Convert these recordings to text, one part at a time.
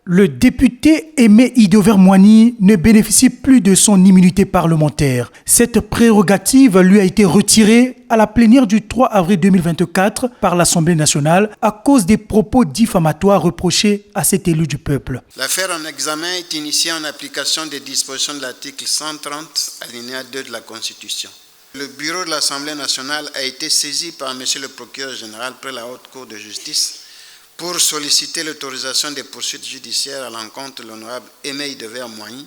Le député Aimé Idover-Moigny ne bénéficie plus de son immunité parlementaire. Cette prérogative lui a été retirée à la plénière du 3 avril 2024 par l'Assemblée nationale à cause des propos diffamatoires reprochés à cet élu du peuple. L'affaire en examen est initiée en application des dispositions de l'article 130, alinéa 2 de la Constitution. Le bureau de l'Assemblée nationale a été saisi par M. le procureur général près la Haute Cour de justice pour solliciter l'autorisation des poursuites judiciaires à l'encontre de l'honorable Aimé Idover-Moigny,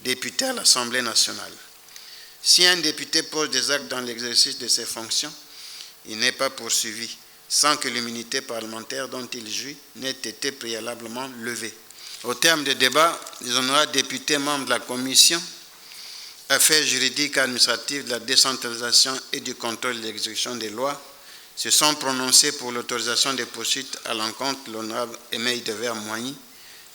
député à l'Assemblée nationale. Si un député pose des actes dans l'exercice de ses fonctions, il n'est pas poursuivi sans que l'immunité parlementaire dont il jouit n'ait été préalablement levée. Au terme des débats, les honorables députés membres de la Commission Affaires juridiques et administratives de la décentralisation et du contrôle de l'exécution des lois se sont prononcés pour l'autorisation des poursuites à l'encontre de l'honorable Aimé Idover-Moigny,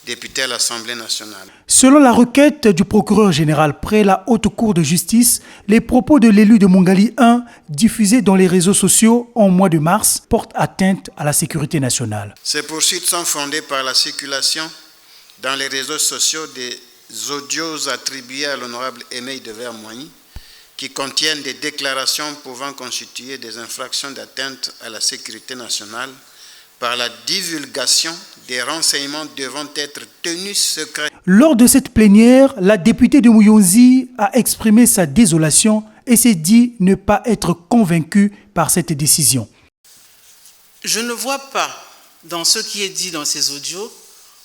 député à l'Assemblée nationale. Selon la requête du procureur général près la Haute Cour de justice, les propos de l'élu de Mongali 1 diffusés dans les réseaux sociaux en mois de mars portent atteinte à la sécurité nationale. Ces poursuites sont fondées par la circulation dans les réseaux sociaux des audios attribués à l'honorable Aimé Idover-Moigny qui contiennent des déclarations pouvant constituer des infractions d'atteinte à la sécurité nationale par la divulgation des renseignements devant être tenus secrets. Lors de cette plénière, la députée de Mouyonzi a exprimé sa désolation et s'est dit ne pas être convaincue par cette décision. Je ne vois pas dans ce qui est dit dans ces audios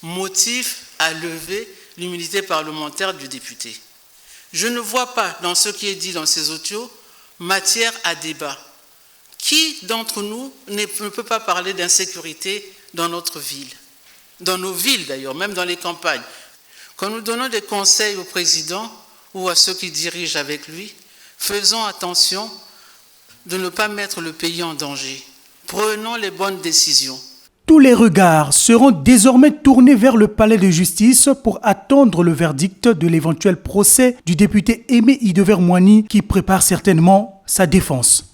motif à lever l'immunité parlementaire du député. Je ne vois pas dans ce qui est dit dans ces audios matière à débat. Qui d'entre nous ne peut pas parler d'insécurité dans notre ville? Dans nos villes d'ailleurs, même dans les campagnes. Quand nous donnons des conseils au président ou à ceux qui dirigent avec lui, faisons attention de ne pas mettre le pays en danger. Prenons les bonnes décisions. Tous les regards seront désormais tournés vers le palais de justice pour attendre le verdict de l'éventuel procès du député Aimé Idover-Moigny qui prépare certainement sa défense.